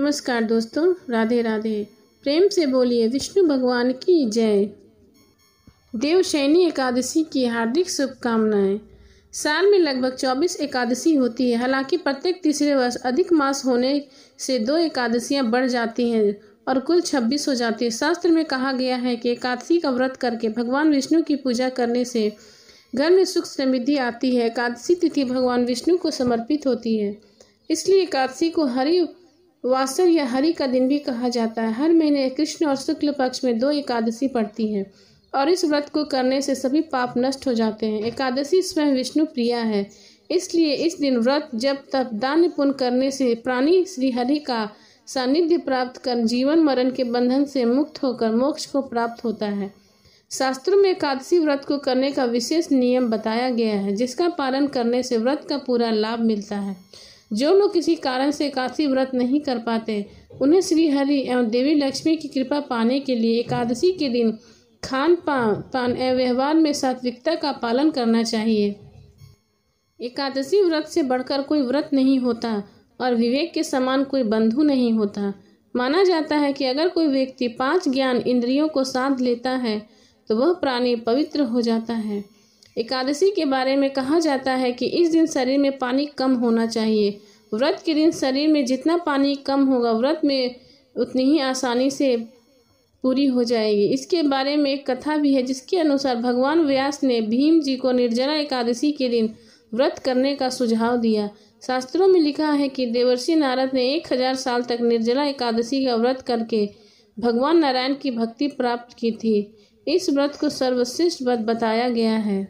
नमस्कार दोस्तों, राधे राधे। प्रेम से बोलिए विष्णु भगवान की जय। देवशयनी एकादशी की हार्दिक शुभकामनाएं। साल में लगभग 24 एकादशी होती है। हालांकि प्रत्येक तीसरे वर्ष अधिक मास होने से 2 एकादशियां बढ़ जाती हैं और कुल 26 हो जाती है। शास्त्र में कहा गया है कि एकादशी का व्रत करके भगवान विष्णु की पूजा करने से घर में सुख समृद्धि आती है। एकादशी तिथि भगवान विष्णु को समर्पित होती है, इसलिए एकादशी को हरि वासर या हरि का दिन भी कहा जाता है। हर महीने कृष्ण और शुक्ल पक्ष में 2 एकादशी पड़ती है और इस व्रत को करने से सभी पाप नष्ट हो जाते हैं। एकादशी स्वयं विष्णु प्रिया है, इसलिए इस दिन व्रत जप तप दान पुण्य करने से प्राणी श्री हरि का सानिध्य प्राप्त कर जीवन मरण के बंधन से मुक्त होकर मोक्ष को प्राप्त होता है। शास्त्रों में एकादशी व्रत को करने का विशेष नियम बताया गया है, जिसका पालन करने से व्रत का पूरा लाभ मिलता है। जो लोग किसी कारण से एकादशी व्रत नहीं कर पाते, उन्हें श्री हरि एवं देवी लक्ष्मी की कृपा पाने के लिए एकादशी के दिन खान पान एवं व्यवहार में सात्विकता का पालन करना चाहिए। एकादशी व्रत से बढ़कर कोई व्रत नहीं होता और विवेक के समान कोई बंधु नहीं होता। माना जाता है कि अगर कोई व्यक्ति 5 ज्ञान इंद्रियों को साध लेता है तो वह प्राणी पवित्र हो जाता है। एकादशी के बारे में कहा जाता है कि इस दिन शरीर में पानी कम होना चाहिए। व्रत के दिन शरीर में जितना पानी कम होगा, व्रत में उतनी ही आसानी से पूरी हो जाएगी। इसके बारे में एक कथा भी है, जिसके अनुसार भगवान व्यास ने भीम जी को निर्जला एकादशी के दिन व्रत करने का सुझाव दिया। शास्त्रों में लिखा है कि देवर्षि नारद ने 1000 साल तक निर्जला एकादशी का व्रत करके भगवान नारायण की भक्ति प्राप्त की थी। इस व्रत को सर्वश्रेष्ठ व्रत बताया गया है।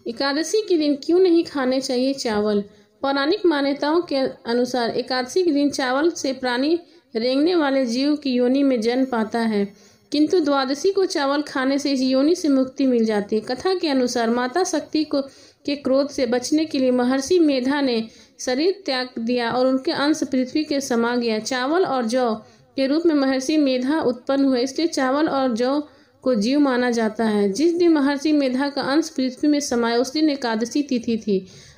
एकादशी के दिन क्यों नहीं खाने चाहिए चावल? पौराणिक मान्यताओं के अनुसार एकादशी के दिन चावल से प्राणी रेंगने वाले जीव की योनि में जन्म पाता है, किंतु द्वादशी को चावल खाने से इस योनि से मुक्ति मिल जाती है। कथा के अनुसार माता शक्ति के क्रोध से बचने के लिए महर्षि मेधा ने शरीर त्याग दिया और उनके अंश पृथ्वी के समा गया। चावल और जौ के रूप में महर्षि मेधा उत्पन्न हुए, इसलिए चावल और जौ को जीव माना जाता है। जिस दिन महर्षि मेधा का अंश पृथ्वी में समाया, उस दिन एकादशी तिथि थी।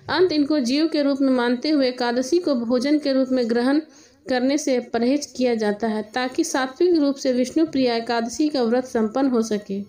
अंत इनको जीव के रूप में मानते हुए एकादशी को भोजन के रूप में ग्रहण करने से परहेज किया जाता है, ताकि सात्विक रूप से विष्णु प्रिया एकादशी का व्रत संपन्न हो सके।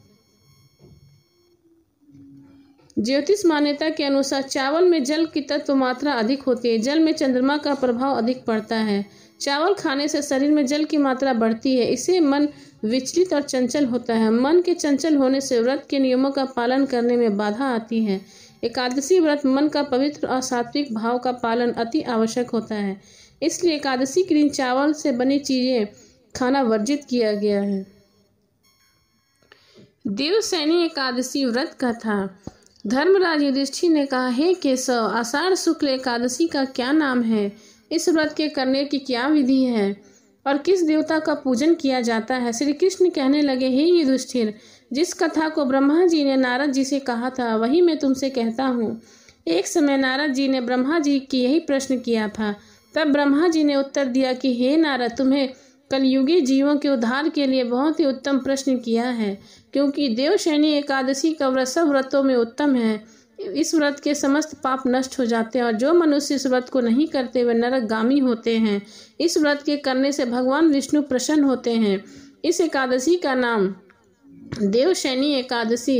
ज्योतिष मान्यता के अनुसार चावल में जल की तत्व मात्रा अधिक होती है। जल में चंद्रमा का प्रभाव अधिक पड़ता है। चावल खाने से शरीर में जल की मात्रा बढ़ती है, इससे मन विचलित और चंचल होता है। मन के चंचल होने से व्रत के नियमों का पालन करने में बाधा आती है। एकादशी व्रत मन का पवित्र और सात्विक भाव का पालन अति आवश्यक होता है, इसलिए एकादशी के दिन चावल से बनी चीजें खाना वर्जित किया गया है। देवशयनी एकादशी व्रत कथा। धर्मराज युधिष्ठिर ने कहा, हे केशव, आषाढ़ शुक्ल एकादशी का क्या नाम है? इस व्रत के करने की क्या विधि है और किस देवता का पूजन किया जाता है? श्री कृष्ण कहने लगे, हे युधिष्ठिर, जिस कथा को ब्रह्मा जी ने नारद जी से कहा था, वही मैं तुमसे कहता हूँ। एक समय नारद जी ने ब्रह्मा जी की यही प्रश्न किया था। तब ब्रह्मा जी ने उत्तर दिया कि हे नारद, तुम्हें कलयुगी जीवों के उद्धार के लिए बहुत ही उत्तम प्रश्न किया है, क्योंकि देवशयनी एकादशी का व्रत सब व्रतों में उत्तम है। इस व्रत के समस्त पाप नष्ट हो जाते हैं और जो मनुष्य इस व्रत को नहीं करते वे नरकगामी होते हैं। इस व्रत के करने से भगवान विष्णु प्रसन्न होते हैं। इस एकादशी का नाम देवशयनी एकादशी,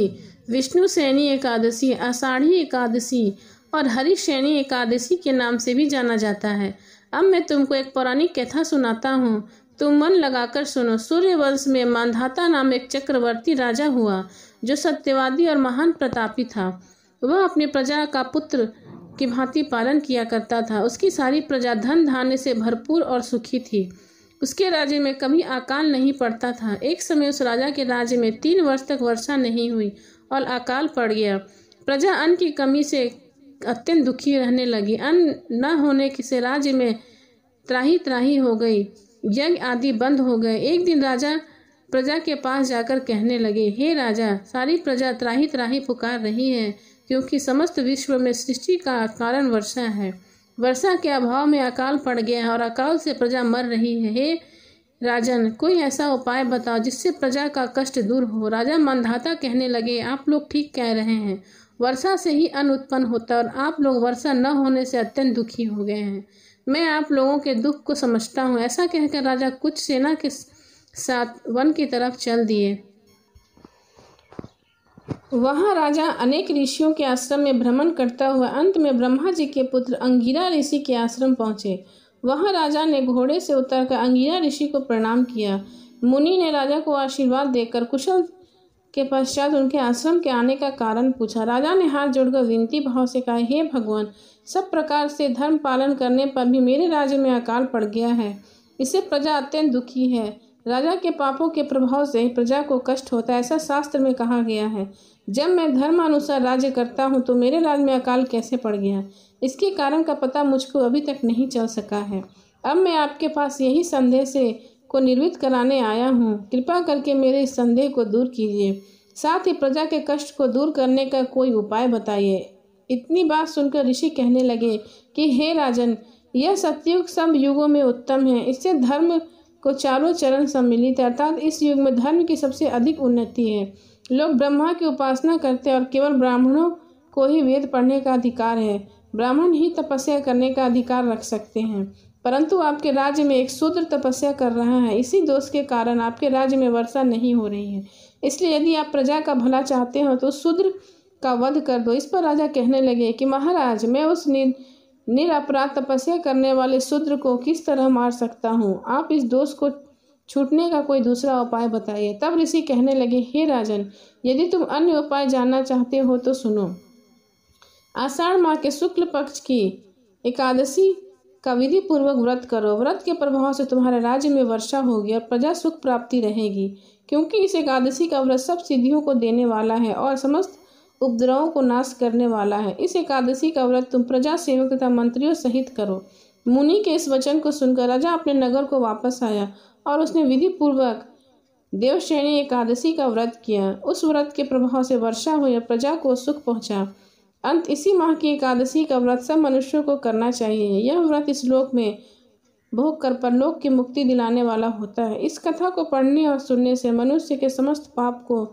विष्णुशयनी एकादशी, आषाढ़ी एकादशी और हरिशयनी एकादशी के नाम से भी जाना जाता है। अब मैं तुमको एक पौराणिक कथा सुनाता हूँ, तुम मन लगाकर सुनो। सूर्यवंश में मांधाता नाम एक चक्रवर्ती राजा हुआ, जो सत्यवादी और महान प्रतापी था। वह अपनी प्रजा का पुत्र की भांति पालन किया करता था। उसकी सारी प्रजा धन धान्य से भरपूर और सुखी थी। उसके राज्य में कभी अकाल नहीं पड़ता था। एक समय उस राजा के राज्य में 3 वर्ष तक वर्षा नहीं हुई और अकाल पड़ गया। प्रजा अन्न की कमी से अत्यंत दुखी रहने लगी। अन्न न होने से राज्य में त्राही त्राही हो गई। यज्ञ आदि बंद हो गए। एक दिन राजा प्रजा के पास जाकर कहने लगे, हे राजा, सारी प्रजा त्राही त्राही पुकार रही है, क्योंकि समस्त विश्व में सृष्टि का कारण वर्षा है। वर्षा के अभाव में अकाल पड़ गया और अकाल से प्रजा मर रही है। हे राजन, कोई ऐसा उपाय बताओ जिससे प्रजा का कष्ट दूर हो। राजा मांधाता कहने लगे, आप लोग ठीक कह रहे हैं। वर्षा से ही अन्न उत्पन्न होता है और आप लोग वर्षा न होने से अत्यंत दुखी हो गए हैं। मैं आप लोगों के दुख को समझता हूँ। ऐसा कहकर राजा कुछ सेना के साथ वन की तरफ चल दिए। वहाँ राजा अनेक ऋषियों के आश्रम में भ्रमण करता हुआ अंत में ब्रह्मा जी के पुत्र अंगिरा ऋषि के आश्रम पहुँचे। वहाँ राजा ने घोड़े से उतरकर अंगिरा ऋषि को प्रणाम किया। मुनि ने राजा को आशीर्वाद देकर कुशल के पश्चात उनके आश्रम के आने का कारण पूछा। राजा ने हाथ जोड़कर विनती भाव से कहा, हे भगवान, सब प्रकार से धर्म पालन करने पर भी मेरे राज्य में अकाल पड़ गया है। इससे प्रजा अत्यंत दुखी है। राजा के पापों के प्रभाव से प्रजा को कष्ट होता है, ऐसा शास्त्र में कहा गया है। जब मैं धर्मानुसार राज्य करता हूँ तो मेरे राज्य में अकाल कैसे पड़ गया, इसके कारण का पता मुझको अभी तक नहीं चल सका है। अब मैं आपके पास यही संदेह से को निवृत्त कराने आया हूँ। कृपा करके मेरे इस संदेह को दूर कीजिए, साथ ही प्रजा के कष्ट को दूर करने का कोई उपाय बताइए। इतनी बात सुनकर ऋषि कहने लगे कि हे राजन, यह सतयुग सब युगों में उत्तम है। इससे धर्म को चारों चरण सम्मिलित है, अर्थात इस युग में धर्म की सबसे अधिक उन्नति है। लोग ब्रह्मा की उपासना करते हैं और केवल ब्राह्मणों को ही वेद पढ़ने का अधिकार है। ब्राह्मण ही तपस्या करने का अधिकार रख सकते हैं, परंतु आपके राज्य में एक शूद्र तपस्या कर रहा है। इसी दोष के कारण आपके राज्य में वर्षा नहीं हो रही है। इसलिए यदि आप प्रजा का भला चाहते हो तो शूद्र का वध कर दो। इस पर राजा कहने लगे कि महाराज, मैं उस निरपराध तपस्या करने वाले शूद्र को किस तरह मार सकता हूँ? आप इस दोष को छूटने का कोई दूसरा उपाय बताइए। तब ऋषि कहने लगे, हे राजन, यदि तुम अन्य उपाय जानना चाहते हो तो सुनो। आषाढ़ माह के शुक्ल पक्ष की एकादशी का विधि पूर्वक व्रत करो। व्रत के प्रभाव से तुम्हारे राज्य में वर्षा होगी और प्रजा सुख प्राप्ति रहेगी, क्योंकि इस एकादशी का व्रत सब सिद्धियों को देने वाला है और समस्त उपद्रवों को नाश करने वाला है। इस एकादशी का व्रत तुम प्रजा सेवक तथा मंत्रियों सहित करो। मुनि के इस वचन को सुनकर राजा अपने नगर को वापस आया और उसने विधि पूर्वक देवशयनी एकादशी का व्रत किया। उस व्रत के प्रभाव से वर्षा हुई और प्रजा को सुख पहुंचा। अंत इसी माह की एकादशी का व्रत सब मनुष्यों को करना चाहिए। यह व्रत इस लोक में भोग कर परलोक की मुक्ति दिलाने वाला होता है। इस कथा को पढ़ने और सुनने से मनुष्य के समस्त पाप को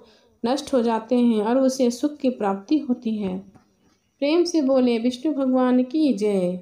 नष्ट हो जाते हैं और उसे सुख की प्राप्ति होती है। प्रेम से बोले विष्णु भगवान की जय।